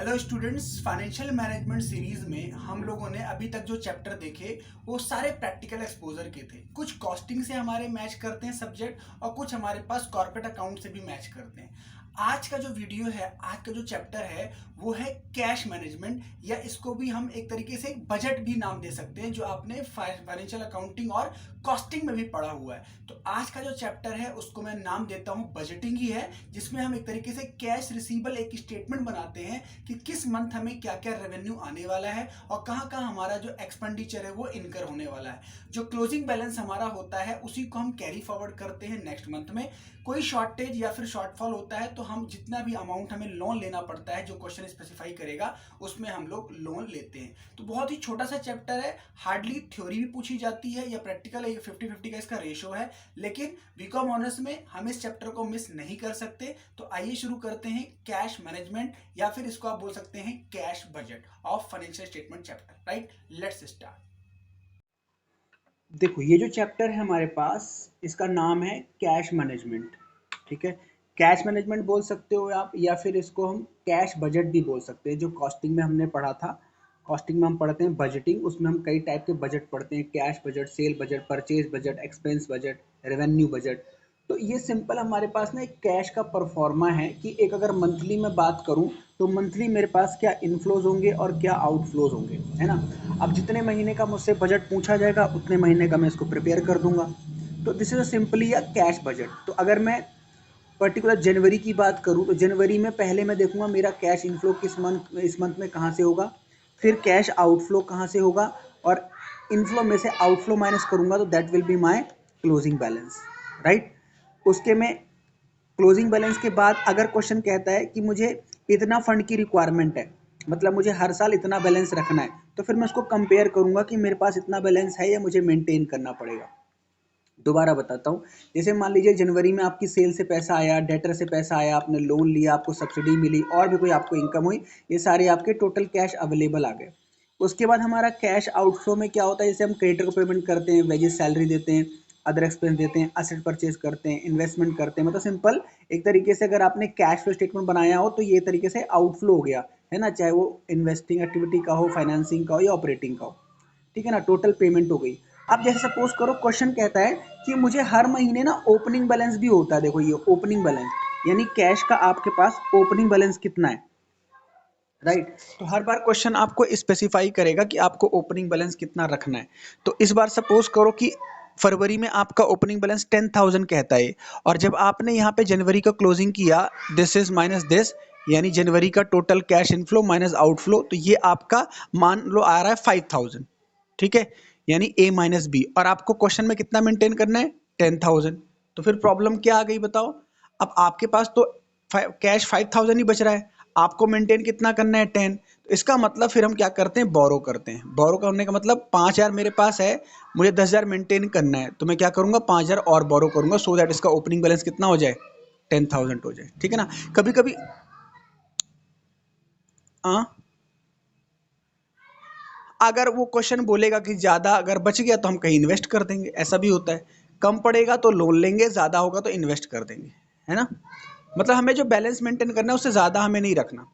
Hello students, financial management series में हम लोगों ने अभी तक जो चैप्टर देखे वो सारे प्रैक्टिकल एक्सपोजर के थे। कुछ कॉस्टिंग से हमारे मैच करते हैं सब्जेक्ट और कुछ हमारे पास कॉर्पोरेट अकाउंट से भी मैच करते हैं। आज का जो वीडियो है, आज का जो चैप्टर है वो है कैश मैनेजमेंट, या इसको भी हम एक तरीके से बजट भी नाम दे सकते हैं, जो आपने फाइनेंशियल अकाउंटिंग और कॉस्टिंग में भी पढ़ा हुआ है। तो आज का जो चैप्टर है उसको मैं नाम देता हूं बजटिंग ही है, जिसमें हम एक तरीके से कैश रिसीवेबल एक स्टेटमेंट बनाते हैं कि किस मंथ हमें क्या क्या रेवेन्यू आने वाला है और कहाँ कहाँ हमारा जो एक्सपेंडिचर है वो इनकर होने वाला है। जो क्लोजिंग बैलेंस हमारा होता है उसी को हम कैरी फॉरवर्ड करते हैं नेक्स्ट मंथ में। कोई शॉर्टेज या फिर शॉर्टफॉल होता है तो हम जितना भी अमाउंट हमें लोन लेना पड़ता है, जो क्वेश्चन स्पेसिफाई करेगा उसमें हम लोग लोन लेते हैं। तो बहुत ही छोटा सा चैप्टर है, हार्डली थ्योरी भी पूछी जाती है या प्रैक्टिकल 50-50 का इसका रेशो है, लेकिन बीकॉम ऑनर्स में हम इस चैप्टर को मिस नहीं कर सकते। तो आइए शुरू करते हैं कैश मैनेजमेंट, या फिर इसको आप बोल सकते हैं cash budget of financial statement chapter. Right, let's start. देखो, ये जो चैप्टर है हमारे पास, इसका नाम है कैश मैनेजमेंट। ठीक है, कैश मैनेजमेंट बोल सकते हो आप, या फिर इसको हम कैश बजट भी बोल सकते हैं। जो कॉस्टिंग में हमने पढ़ा था, कॉस्टिंग में हम पढ़ते हैं बजटिंग, उसमें हम कई टाइप के बजट पढ़ते हैं। Cash budget, cell budget, purchase budget, expense budget, revenue budget. तो ये सिंपल हमारे पास ना एक कैश का परफॉर्मा है कि एक अगर मंथली में बात करूं तो मंथली मेरे पास क्या इनफ्लोज होंगे और क्या आउटफ्लोज होंगे, है ना। अब जितने महीने का मुझसे बजट पूछा जाएगा उतने महीने का मैं इसको प्रिपेयर कर दूंगा। तो this is simply a cash budget. तो अगर मैं पर्टिकुलर जनवरी की बात करूं तो जनवरी में पहले मैं देखूंगा मेरा कैश इनफ्लो इस मंथ में कहाँ से होगा, फिर कैश आउटफ्लो कहाँ से होगा, और इनफ्लो में से आउटफ्लो माइनस करूंगा तो that will be my closing balance. Right, उसके में क्लोजिंग बैलेंस के बाद अगर क्वेश्चन कहता है कि मुझे इतना फंड की रिक्वायरमेंट है, मतलब मुझे हर साल इतना बैलेंस रखना है, तो फिर मैं उसको कंपेयर करूंगा कि मेरे पास इतना बैलेंस है या मुझे मेंटेन करना पड़ेगा। दोबारा बताता हूँ, जैसे मान लीजिए जनवरी में आपकी सेल से पैसा आया, डेटर से पैसा आया, आपने लोन लिया, आपको सब्सिडी मिली और भी कोई आपको इनकम हुई, ये सारे आपके टोटल कैश अवेलेबल आ गए। उसके बाद हमारा कैश आउटफ्लो में क्या होता है, जैसे हम क्रेडिटर को पेमेंट करते हैं, वेजेस सैलरी देते हैं, अदर एक्सपेंस देते हैं, असेट परचेज करते हैं, इन्वेस्टमेंट करते हैं। मतलब सिंपल एक तरीके से अगर आपने कैश फ्लो स्टेटमेंट बनाया हो तो ये तरीके से आउटफ्लो हो गया, है ना, चाहे वो इन्वेस्टिंग एक्टिविटी का हो, फाइनेंसिंग का हो या ऑपरेटिंग का हो। ठीक है ना, टोटल पेमेंट हो गई। अब जैसे सपोज करो क्वेश्चन कहता है कि मुझे हर महीने ना ओपनिंग बैलेंस भी होता है। देखो, ये ओपनिंग बैलेंस यानी कैश का आपके पास ओपनिंग बैलेंस कितना है। राइट, तो हर बार क्वेश्चन आपको स्पेसिफाई करेगा कि आपको ओपनिंग बैलेंस कितना रखना है। तो इस बार सपोज करो कि फरवरी में आपका ओपनिंग बैलेंस 10,000 कहता है, और जब आपने यहाँ पे जनवरी का क्लोजिंग किया, दिस इज माइनस दिस, यानी जनवरी का total cash inflow minus outflow, तो ये आपका मान लो आ रहा है 5,000। ठीक है, यानी ए माइनस बी, और आपको क्वेश्चन में कितना मेंटेन करना है, 10,000। तो फिर प्रॉब्लम क्या आ गई बताओ। अब आपके पास तो कैश 5,000 ही बच रहा है, आपको मेंटेन कितना करना है, 10। तो इसका मतलब फिर हम क्या करते हैं, बोरो करते हैं। बोरो करने का मतलब 5,000 मेरे पास है, मुझे 10,000 मेंटेन करना है, तो मैं क्या करूंगा, 5,000 और बोरो करूंगा, सो दैट इसका ओपनिंग बैलेंस कितना हो जाए, 10,000 हो जाए। ठीक है ना। कभी कभी अगर वो क्वेश्चन बोलेगा कि ज़्यादा अगर बच गया तो हम कहीं इन्वेस्ट कर देंगे, ऐसा भी होता है। कम पड़ेगा तो लोन लेंगे, ज़्यादा होगा तो इन्वेस्ट कर देंगे, है ना। मतलब हमें जो बैलेंस मेंटेन करना है उससे ज़्यादा हमें नहीं रखना।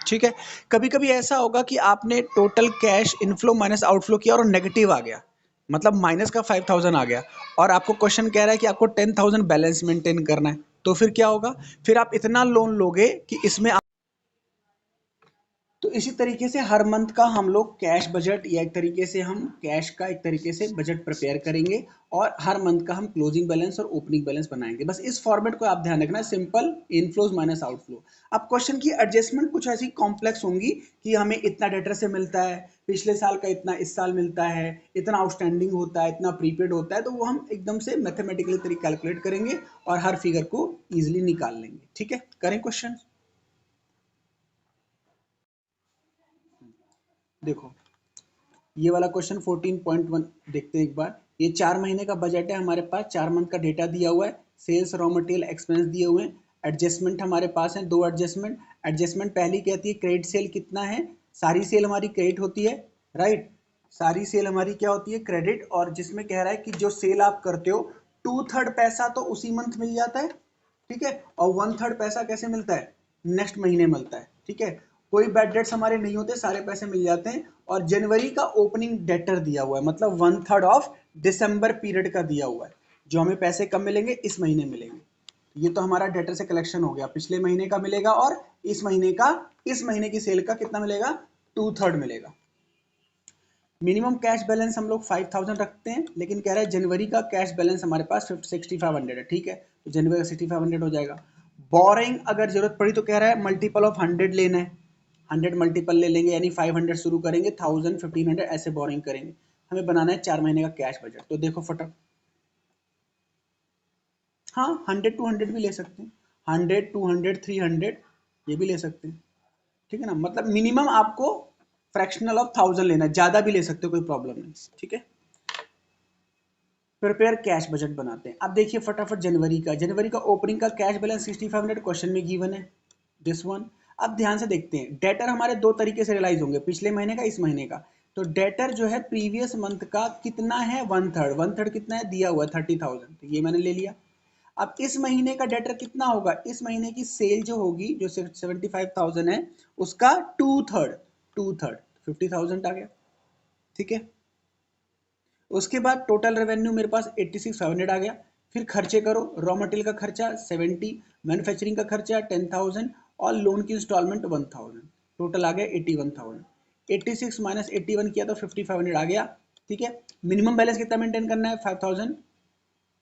ठीक है, कभी कभी ऐसा होगा कि आपने total cash inflow minus outflow किया और नेगेटिव आ गया, मतलब माइनस का 5,000 आ गया, और आपको क्वेश्चन कह रहा है कि आपको 10,000 बैलेंस मेंटेन करना है। तो फिर क्या होगा, फिर आप इतना लोन लोगे कि इसमें तो इसी तरीके से हर मंथ का हम लोग कैश बजट, या एक तरीके से हम कैश का एक तरीके से बजट प्रिपेयर करेंगे, और हर मंथ का हम क्लोजिंग बैलेंस और ओपनिंग बैलेंस बनाएंगे। बस इस फॉर्मेट को आप ध्यान रखना, सिंपल, इनफ्लोज माइनस आउटफ्लो। अब क्वेश्चन की एडजस्टमेंट कुछ ऐसी कॉम्प्लेक्स होंगी कि हमें इतना डेटर से मिलता है, पिछले साल का इतना इस साल मिलता है, इतना आउटस्टैंडिंग होता है, इतना प्रीपेड होता है, तो वो हम एकदम से मैथमेटिकली तरीके कैलकुलेट करेंगे और हर फिगर को ईजिली निकाल लेंगे। ठीक है, करें क्वेश्चन। देखो, ये वाला क्वेश्चन 14.1 देखते हैं एक बार। ये 4 महीने का बजट है हमारे पास, 4 मंथ का डेटा दिया हुआ है, सेल्स, रॉ मटेरियल, एक्सपेंस दिए हुए हैं। एडजस्टमेंट हमारे पास है, दो एडजस्टमेंट। एडजस्टमेंट पहली कहती है क्रेडिट सेल कितना है, सारी सेल हमारी क्रेडिट होती है। राइट, सारी सेल हमारी क्या होती है, क्रेडिट। और जिसमें कह रहा है कि जो सेल आप करते हो 2/3 पैसा तो उसी मंथ मिल जाता है। ठीक है, और 1/3 पैसा कैसे मिलता है, नेक्स्ट महीने मिलता है। ठीक है, कोई बैड डेट्स हमारे नहीं होते, सारे पैसे मिल जाते हैं। और जनवरी का ओपनिंग डेटर दिया हुआ है, मतलब 1/3 ऑफ दिसंबर पीरियड का दिया हुआ है। जो हमें पैसे कब मिलेंगे, इस महीने मिलेंगे। ये तो हमारा डेटर से कलेक्शन हो गया, पिछले महीने का मिलेगा और इस महीने का, इस महीने की सेल का कितना मिलेगा, 2/3 मिलेगा। मिनिमम कैश बैलेंस हम लोग 5000 रखते हैं, लेकिन कह रहा है जनवरी का कैश बैलेंस हमारे पास 6500 है, ठीक है, तो जनवरी का 6500 हो जाएगा। बोरिंग अगर जरूरत पड़ी तो कह रहा है मल्टीपल ऑफ 100 लेना है, 100 मल्टीपल ले लेंगे, यानी 500 शुरू करेंगे, 1000 1500 ऐसे बोरिंग करेंगे। हमें बनाना है 4 महीने का कैश बजट, तो देखो फटाफट, हाँ 100 200 भी ले सकते हैं, 100 200 300 ये भी ले सकते हैं, ठीक है ना। मतलब मिनिमम आपको फ्रैक्शनल ऑफ 1000 लेना है, ज्यादा भी ले सकते हो, कोई प्रॉब्लम नहीं, ठीक है। प्रिपेयर कैश बजट बनाते हैं। अब देखिए फटाफट जनवरी का ओपनिंग का कैश बैलेंस 6500 क्वेश्चन में गिवन है, दिस वन। अब ध्यान से देखते हैं, डेटर हमारे दो तरीके से रियलाइज होंगे, पिछले महीने का, इस महीने का। तो डेटर जो है प्रीवियस मंथ का कितना है, 1/3 कितना है, दिया हुआ है 30,000, तो ये मैंने ले लिया। अब इस महीने का डेटर कितना होगा, इस महीने की सेल जो होगी, जो 75,000 है, उसका 2/3 50,000 आ गया, ठीक है। उसके बाद टोटल रेवेन्यू मेरे पास 86,500 आ गया। फिर खर्चे करो, रॉ मटेरियल का खर्चा 70, मैन्युफैक्चरिंग का खर्चा 10,000 और लोन की इंस्टॉलमेंट 1000, टोटल आ गया 81,000। 86 माइनस 81 किया तो 5500 आ गया, ठीक है। मिनिमम बैलेंस कितना मेंटेन करना है, 5000,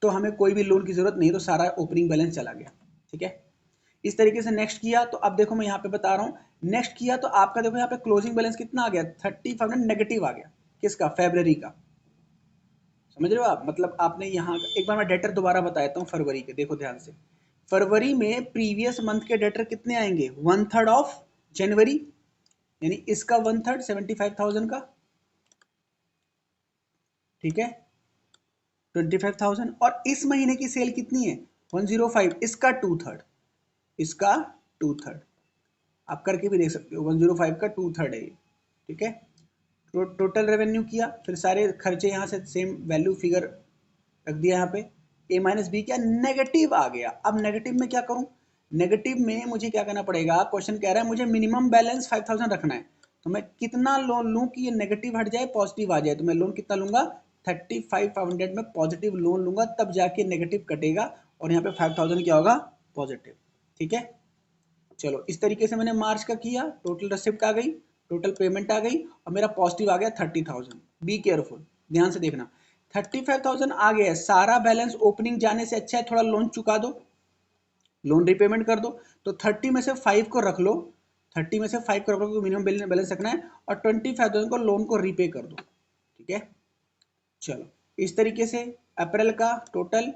तो हमें कोई भी लोन की जरूरत नहीं, तो सारा ओपनिंग बैलेंस चला गया, ठीक है। इस तरीके से नेक्स्ट किया, तो अब देखो मैं यहाँ पे बता रहा हूँ, नेक्स्ट किया तो आपका देखो यहाँ पे क्लोजिंग बैलेंस कितना आ गया, 30,000 नेगेटिव आ गया, किसका, फेब्रवरी का, समझ रहे हो आप। मतलब आपने यहाँ, एक बार मैं डेटर दोबारा बता देता हूँ फरवरी के, देखो ध्यान से। फरवरी में प्रीवियस मंथ के डेटर कितने आएंगे, 1/3 ऑफ जनवरी, यानी इसका 1/3 75,000 का, ठीक है, 25,000। और इस महीने की सेल कितनी है, 105, इसका 2/3, इसका 2/3 आप करके भी देख सकते हो, 105 का 2/3 है ये, ठीक है। तो टोटल रेवेन्यू किया, फिर सारे खर्चे यहाँ से सेम वैल्यू फिगर रख दिया, यहाँ पे ए माइनस बी क्या, नेगेटिव आ गया। अब नेगेटिव में क्या करूं, नेगेटिव में मुझे क्या करना पड़ेगा, क्वेश्चन कह रहा है मुझे मिनिमम बैलेंस 5000 रखना है, तो मैं कितना लोन लूं कि ये नेगेटिव हट जाए पॉजिटिव आ जाए, तो मैं लोन कितना लूंगा, 35,500 में पॉजिटिव लोन लूंगा, तब जाके नेगेटिव कटेगा और यहाँ पे 5000 क्या होगा, पॉजिटिव, ठीक है। चलो इस तरीके से मैंने मार्च का किया, टोटल रिसिप्ट आ गई, टोटल पेमेंट आ गई, और मेरा पॉजिटिव आ गया 30,000। बी केयरफुल, ध्यान से देखना, 35,000 आ गया, सारा बैलेंस ओपनिंग जाने से अच्छा है थोड़ा लोन चुका दो, लोन रिपेमेंट कर दो। तो 30 में से 5 को रख लो, 30 में से 5 को रख लो, मिनिमम बैलेंस रखना है, और 25,000 को लोन को रीपे कर दो, ठीक है। चलो इस तरीके से अप्रैल का टोटल,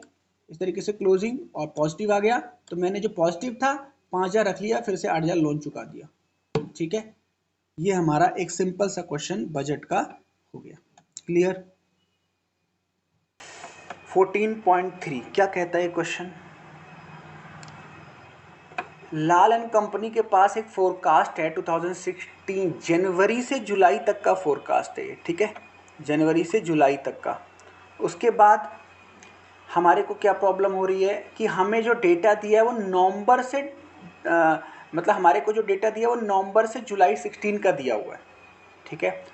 इस तरीके से क्लोजिंग, और पॉजिटिव आ गया, तो मैंने जो पॉजिटिव था 5,000 रख लिया, फिर से 8,000 लोन चुका दिया, ठीक है। ये हमारा एक सिंपल सा क्वेश्चन बजट का हो गया, क्लियर। 14.3 क्या कहता है क्वेश्चन, लाल एंड कंपनी के पास एक फोरकास्ट है 2016 जनवरी से जुलाई तक का फोरकास्ट है, ठीक है, जनवरी से जुलाई तक का। उसके बाद हमारे को क्या प्रॉब्लम हो रही है कि हमें जो डेटा दिया है वो नवंबर से मतलब हमारे को जो डेटा दिया है वो नवंबर से जुलाई 16 का दिया हुआ है, ठीक है।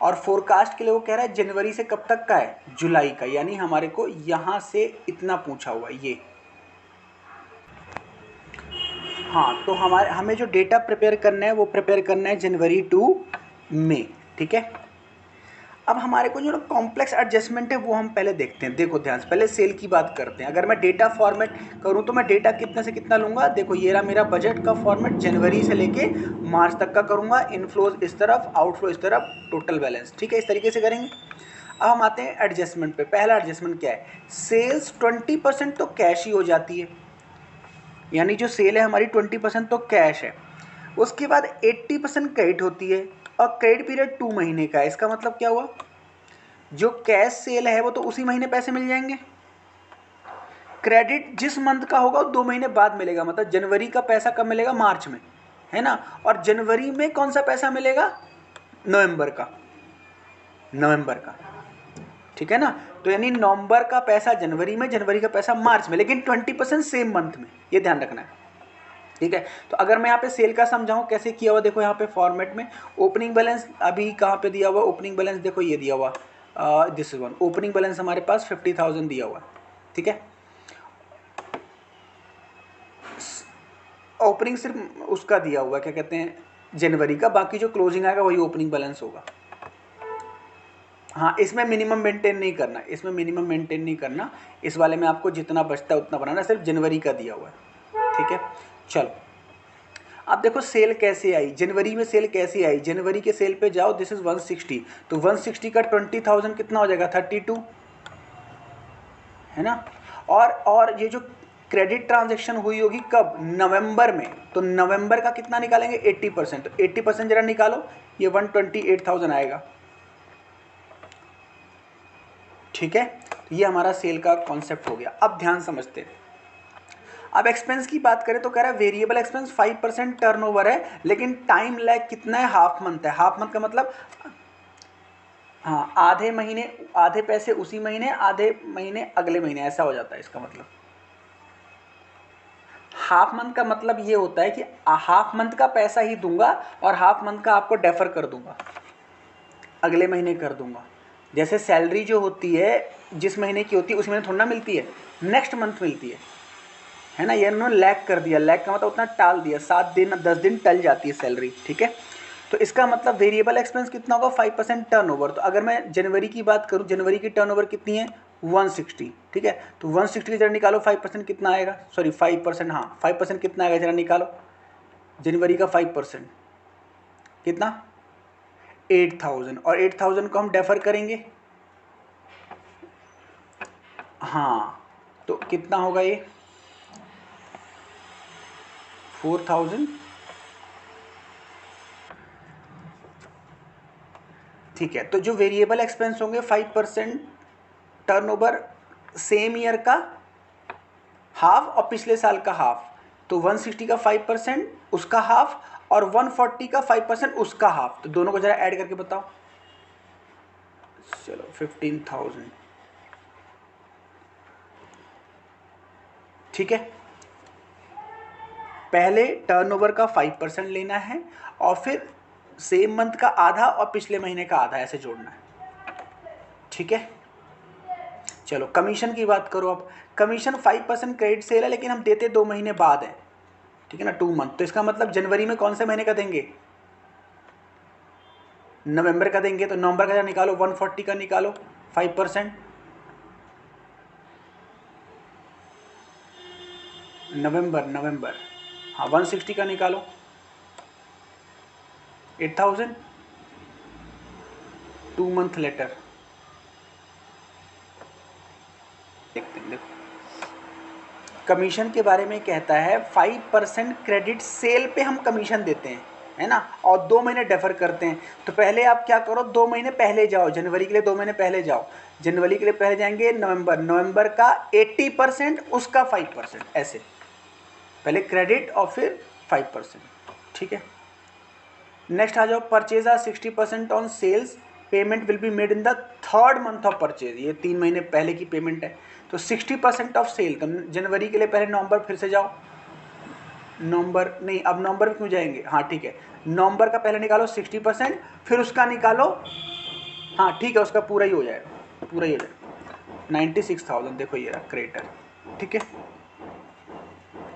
और फोरकास्ट के लिए वो कह रहा है जनवरी से कब तक का है, जुलाई का, यानी हमारे को यहाँ से इतना पूछा हुआ है ये। हाँ, तो हमें जो डेटा प्रिपेयर करना है वो प्रिपेयर करना है जनवरी टू मई, ठीक है। अब हमारे को जो कॉम्प्लेक्स एडजस्टमेंट है वो हम पहले देखते हैं, देखो ध्यान से, पहले सेल की बात करते हैं। अगर मैं डेटा फॉर्मेट करूं तो मैं डेटा कितना से कितना लूंगा, देखो ये रहा मेरा बजट का फॉर्मेट, जनवरी से लेके मार्च तक का करूंगा, इनफ्लोज इस तरफ, आउटफ्लो इस तरफ, टोटल बैलेंस, ठीक है, इस तरीके से करेंगे। अब हम आते हैं एडजस्टमेंट पे। पहला एडजस्टमेंट क्या है, सेल्स 20% तो कैश ही हो जाती है, यानी जो सेल है हमारी 20% तो कैश है। उसके बाद 80% क्रेडिट होती है, और क्रेडिट पीरियड 2 महीने का है। इसका मतलब क्या हुआ, जो कैश सेल है वो तो उसी महीने पैसे मिल जाएंगे, क्रेडिट जिस मंथ का होगा वो 2 महीने बाद मिलेगा। मतलब जनवरी का पैसा कब मिलेगा, मार्च में, है ना। और जनवरी में कौन सा पैसा मिलेगा, नवंबर का, नवंबर का, ठीक है ना। तो यानी नवंबर का पैसा जनवरी में, जनवरी का पैसा मार्च में, लेकिन 20% सेम मंथ में, ये ध्यान रखना है। ठीक है। तो अगर मैं यहाँ पे सेल का समझाऊँ कैसे किया हुआ, देखो यहाँ पे फॉर्मेट में ओपनिंग बैलेंस अभी कहाँ पे दिया हुआ, ओपनिंग बैलेंस देखो ये दिया हुआ, this is one opening balance हमारे पास 50,000 दिया हुआ है, ठीक है। ओपनिंग सिर्फ उसका दिया हुआ क्या कहते हैं जनवरी का, बाकी जो क्लोजिंग आएगा वही ओपनिंग बैलेंस होगा। हाँ, इसमें मिनिमम मेंटेन नहीं करना, इसमें मिनिमम मेंटेन नहीं करना, इस वाले में आपको जितना बचता है उतना बनाना, सिर्फ जनवरी का दिया हुआ है, ठीक है। चलो अब देखो सेल कैसे आई, जनवरी में सेल कैसे आई, जनवरी के सेल पे जाओ, दिस इज 160, तो 160 का 20,000 कितना हो जाएगा 32, है ना। और ये जो क्रेडिट ट्रांजैक्शन हुई होगी कब, नवंबर में, तो नवंबर का कितना निकालेंगे 80%, तो 80% जरा निकालो, ये 128,000 आएगा, ठीक है। तो ये हमारा सेल का कॉन्सेप्ट हो गया। अब ध्यान समझते हैं, अब एक्सपेंस की बात करें तो कह रहा है वेरिएबल एक्सपेंस 5% टर्नओवर है, लेकिन टाइम लैग कितना है, हाफ मंथ है। हाफ मंथ का मतलब हाँ, आधे महीने, आधे पैसे उसी महीने, आधे महीने अगले महीने, ऐसा हो जाता है इसका मतलब। हाफ मंथ का मतलब ये होता है कि हाफ मंथ का पैसा ही दूंगा और हाफ मंथ का आपको डेफर कर दूंगा, अगले महीने कर दूंगा। जैसे सैलरी जो होती है जिस महीने की होती है उस महीने थोड़ा ना मिलती है, नेक्स्ट मंथ मिलती है ना। ये इन्होंने लैग कर दिया, लैग का मतलब उतना टाल दिया, 7 दिन 10 दिन टल जाती है सैलरी, ठीक है। तो इसका मतलब वेरिएबल एक्सपेंस कितना होगा 5% टर्नओवर। तो अगर मैं जनवरी की बात करूं, जनवरी की टर्नओवर कितनी है 160, ठीक है। तो 160 जरा निकालो 5% कितना आएगा, सॉरी 5%, हाँ 5% कितना आएगा जरा निकालो, जनवरी का 5% कितना 8,000, और 8,000 को हम डेफर करेंगे, हाँ तो कितना होगा ये 4,000, ठीक है। तो जो वेरिएबल एक्सपेंस होंगे 5% टर्नओवर, सेम ईयर का हाफ और पिछले साल का हाफ, तो 160 का 5% उसका हाफ और 140 का 5% उसका हाफ, तो दोनों को जरा ऐड करके बताओ। चलो 15,000, ठीक है। पहले टर्नओवर का 5% लेना है और फिर सेम मंथ का आधा और पिछले महीने का आधा, ऐसे जोड़ना है, ठीक है। चलो कमीशन की बात करो, अब कमीशन 5% क्रेडिट सेल है, लेकिन हम देते 2 महीने बाद है, ठीक है ना, 2 मंथ। तो इसका मतलब जनवरी में कौन से महीने का देंगे, नवंबर का देंगे, तो नवंबर का निकालो 140 का निकालो 5%, नवंबर हाँ 160 का निकालो 8,000, 2 मंथ लेटर, देखते हैं। देखो कमीशन के बारे में कहता है 5% क्रेडिट सेल पे हम कमीशन देते हैं, है ना, और 2 महीने डेफर करते हैं। तो पहले आप क्या करो, 2 महीने पहले जाओ, जनवरी के लिए 2 महीने पहले जाओ, जनवरी के लिए पहले जाएंगे नवंबर का 80% उसका 5%, ऐसे पहले क्रेडिट और फिर 5%, ठीक है। नेक्स्ट आ जाओ, purchase are 60% on sales, payment will be made in the 3rd month of purchase, ये 3 महीने पहले की पेमेंट है, तो 60% ऑफ सेल। तो जनवरी के लिए पहले नवंबर फिर से जाओ, नवंबर नहीं, अब नवंबर में क्यों जाएंगे, हाँ ठीक है, नवंबर का पहले निकालो 60%, फिर उसका निकालो, हाँ ठीक है, उसका पूरा ही हो जाएगा, पूरा ही हो जाएगा 96,000, देखो ये रहा क्रेडिटर, ठीक है।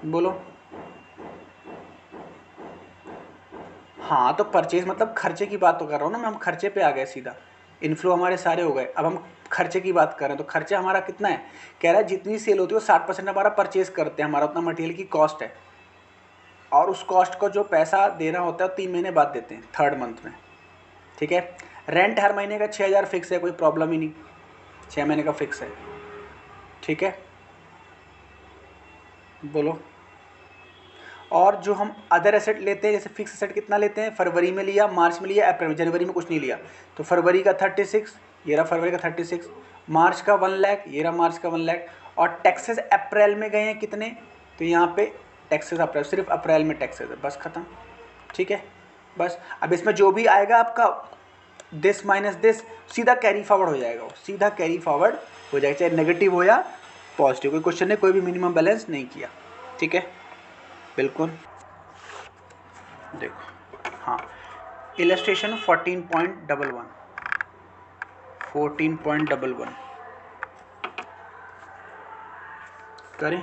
बोलो हाँ, तो परचेज मतलब खर्चे की बात तो कर रहा हूँ ना मैं, हम खर्चे पे आ गए सीधा, इनफ्लो हमारे सारे हो गए, अब हम खर्चे की बात कर रहे हैं। तो खर्चा हमारा कितना है, कह रहा है जितनी सेल होती है वो 60% हमारा परचेज करते हैं, हमारा उतना मटेरियल की कॉस्ट है, और उस कॉस्ट को जो पैसा देना होता है वो 3 महीने बाद देते हैं, 3rd मंथ में, ठीक है। रेंट हर महीने का 6,000 फिक्स है, कोई प्रॉब्लम ही नहीं, 6 महीने का फिक्स है, ठीक है। बोलो और जो हम अदर एसेट लेते हैं, जैसे फिक्स एसेट कितना लेते हैं, फरवरी में लिया, मार्च में लिया, अप्रैल में, जनवरी में कुछ नहीं लिया, तो फरवरी का 36, ये रहा फरवरी का 36, मार्च का 1 लाख, ये रहा मार्च का 1 लाख, और टैक्सेस अप्रैल में गए हैं कितने, तो यहाँ पे टैक्सेस अप्रैल, सिर्फ अप्रैल में टैक्सेस है, बस खत्म, ठीक है। बस अब इसमें जो भी आएगा आपका दिस माइनस दिस, सीधा कैरी फॉरवर्ड हो जाएगा, सीधा कैरी फॉरवर्ड हो जाएगा, चाहे नेगेटिव हो या पॉजिटिव, कोई क्वेश्चन ने कोई भी मिनिमम बैलेंस नहीं किया, ठीक है, बिल्कुल। देखो, हाँ, इलस्ट्रेशन 14.11 करें।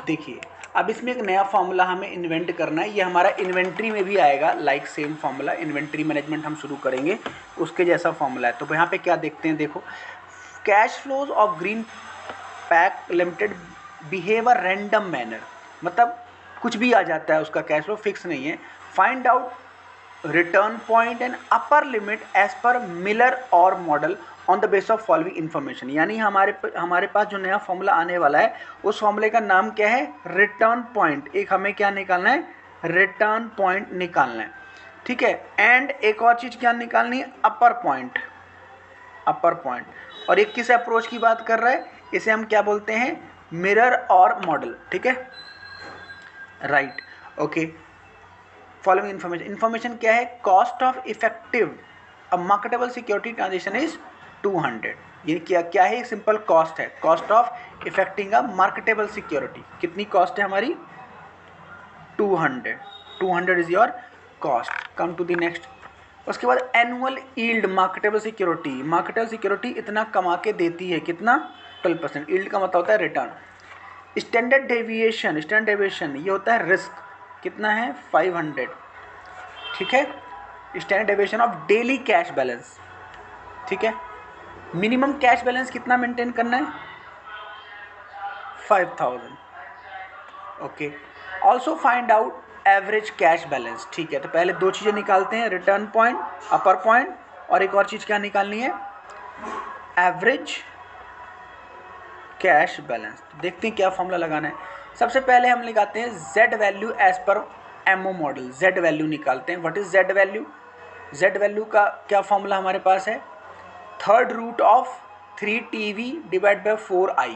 देखिए, अब इसमें एक नया फॉर्मूला हमें इन्वेंट करना है, ये हमारा इन्वेंट्री में भी आएगा, like same formula. Inventory management हम शुरू करेंगे, उसके जैसा फॉर्मूला है। तो यहाँ पे क्या देखते हैं, देखो, cash flows of green pack limited behave a random manner, मतलब कुछ भी आ जाता है, उसका कैश फ्लो फिक्स नहीं है। Find out return point and upper limit as per Miller Orr model on the basis of following information. यानी हमारे पास जो नया फॉर्मूला आने वाला है, उस फॉर्मूले का नाम क्या है, रिटर्न पॉइंट। एक हमें क्या निकालना है, रिटर्न पॉइंट निकालना है, ठीक है। एंड एक और चीज़ क्या निकालनी है, अपर पॉइंट। और एक किस अप्रोच की बात कर रहा है, इसे हम क्या बोलते हैं, मिरर और मॉडल, ठीक है, राइट, ओके। फॉलोइंग इन्फॉर्मेशन क्या है, cost of effective a marketable security transaction is 200। ये क्या है, सिंपल कॉस्ट है, cost of effecting a marketable security. कितनी कॉस्ट है हमारी, 200 is your cost. Come to the next. उसके बाद एनुअल यील्ड मार्केटेबल सिक्योरिटी इतना कमा के देती है, कितना, 12%। यील्ड का मतलब होता है रिटर्न। स्टैंडर्ड डेविएशन ये होता है रिस्क, कितना है, 500, ठीक है। Standard deviation of daily cash balance, ठीक है। मिनिमम कैश बैलेंस कितना मेंटेन करना है, 5000, okay. Also find out average cash balance, ठीक है। तो पहले दो चीज़ें निकालते हैं, रिटर्न पॉइंट, अपर पॉइंट, और एक और चीज़ क्या निकालनी है, एवरेज कैश बैलेंस। देखते हैं क्या फॉर्मूला लगाना है। सबसे पहले हम लगाते हैं जेड वैल्यू एज पर एमओ मॉडल। जेड वैल्यू निकालते हैं। What is Z value, Z value का क्या फॉर्मूला हमारे पास है, third root of 3TV divide by 4I,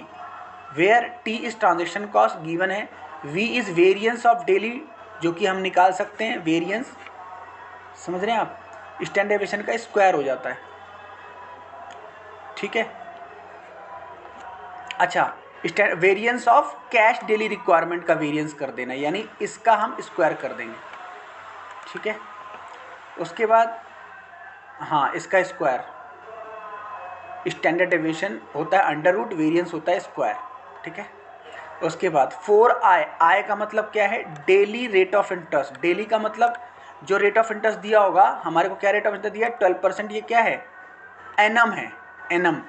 where T is transaction cost given है, V is variance of daily, जो कि हम निकाल सकते हैं, वेरिएंस, समझ रहे हैं आप, स्टैंडर्ड डेविएशन का स्क्वायर हो जाता है, ठीक है। अच्छा, variance of cash daily requirement का वेरिएंस कर देना, यानी इसका हम स्क्वायर कर देंगे, ठीक है। उसके बाद हाँ, इसका स्क्वायर, स्टैंडर्ड डेविएशन होता है अंडर रूट, वेरिएंस होता है स्क्वायर, ठीक है। उसके बाद 4I, आई का मतलब क्या है, daily rate of interest. Daily का मतलब जो रेट ऑफ इंटरेस्ट दिया होगा, हमारे को क्या रेट ऑफ इंटरेस्ट दिया है, 12%। ये क्या है, एनम है, एनम,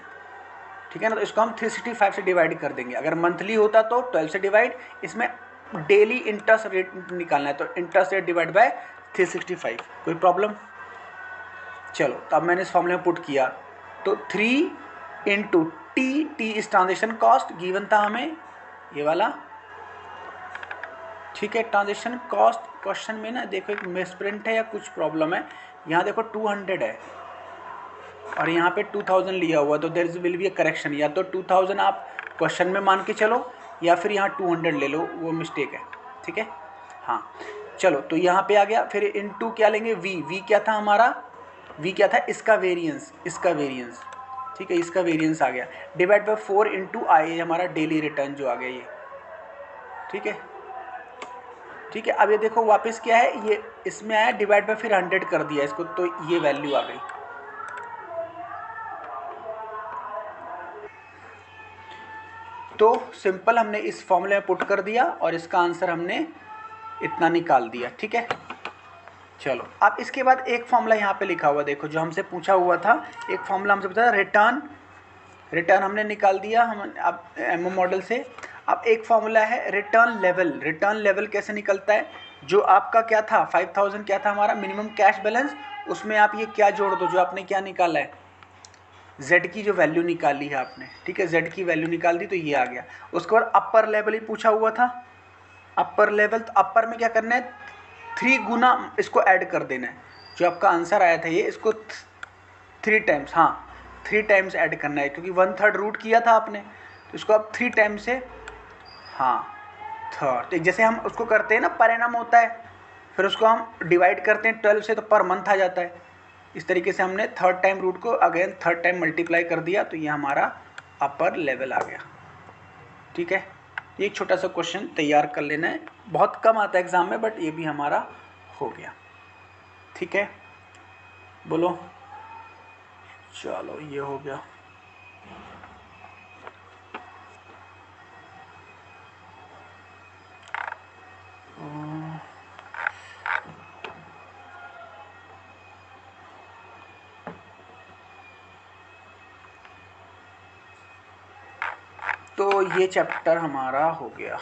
ठीक है ना। तो इसको हम 365 से डिवाइड कर देंगे। अगर मंथली होता तो 12 से डिवाइड, इसमें डेली इंटरेस्ट रेट निकालना है, तो इंटरेस्ट रेट डिवाइड बाय 365। कोई प्रॉब्लम, चलो। तो अब मैंने इस फॉर्मूले में पुट किया, तो 3 इंटू टी इस ट्रांजेक्शन कॉस्ट गिवन था हमें, ये वाला, ठीक है। ट्रांजेक्शन कॉस्ट क्वेश्चन में ना देखो एक मिसप्रिंट है या कुछ प्रॉब्लम है, यहाँ देखो 200 है और यहाँ पे 2000 लिया हुआ, तो there will be a correction. या तो 2000 आप क्वेश्चन में मान के चलो, या फिर यहाँ 200 ले लो, वो मिस्टेक है, ठीक है। हाँ, चलो, तो यहाँ पे आ गया। फिर इनटू क्या लेंगे, वी क्या था हमारा, वी क्या था, इसका वेरिएंस, ठीक है, इसका वेरिएंस आ गया, डिवाइड बाय 4 इंटू आई, हमारा डेली रिटर्न जो आ गया ये, ठीक है, ठीक है। अब ये देखो वापस क्या है, ये इसमें आया, डिवाइड बाय फिर 100 कर दिया इसको, तो ये वैल्यू आ गई। तो सिंपल हमने इस फॉर्मूले में पुट कर दिया और इसका आंसर हमने इतना निकाल दिया, ठीक है। चलो, अब इसके बाद एक फॉर्मूला यहाँ पे लिखा हुआ देखो, जो हमसे पूछा हुआ था, एक फॉर्मूला हमसे पूछा था, रिटर्न हमने निकाल दिया हम अब एमओ मॉडल से। अब एक फॉर्मूला है रिटर्न लेवल कैसे निकलता है, जो आपका क्या था, 5000 क्या था हमारा मिनिमम कैश बैलेंस, उसमें आप ये क्या जोड़ दो, जो आपने क्या निकाला है, Z की जो वैल्यू निकाली है आपने, ठीक है, Z की वैल्यू निकाल दी, तो ये आ गया। उसके बाद अपर लेवल ही पूछा हुआ था, अपर लेवल, तो अपर में क्या करना है, 3 गुना इसको ऐड कर देना है, जो आपका आंसर आया था ये, इसको 3 टाइम्स, हाँ 3 टाइम्स ऐड करना है, क्योंकि 1/3 रूट किया था आपने, तो इसको आप 3 टाइम्स से, हाँ थर्ड, जैसे हम उसको करते हैं ना, पर एनम होता है, फिर उसको हम डिवाइड करते हैं 12 से, तो पर मंथ आ जाता है। इस तरीके से हमने थर्ड टाइम रूट को अगेन थर्ड टाइम मल्टीप्लाई कर दिया, तो ये हमारा अपर लेवल आ गया, ठीक है। ये एक छोटा सा क्वेश्चन तैयार कर लेना है, बहुत कम आता है एग्जाम में, बट ये भी हमारा हो गया। ठीक है, बोलो। चलो ये हो गया। तो ये चैप्टर हमारा हो गया।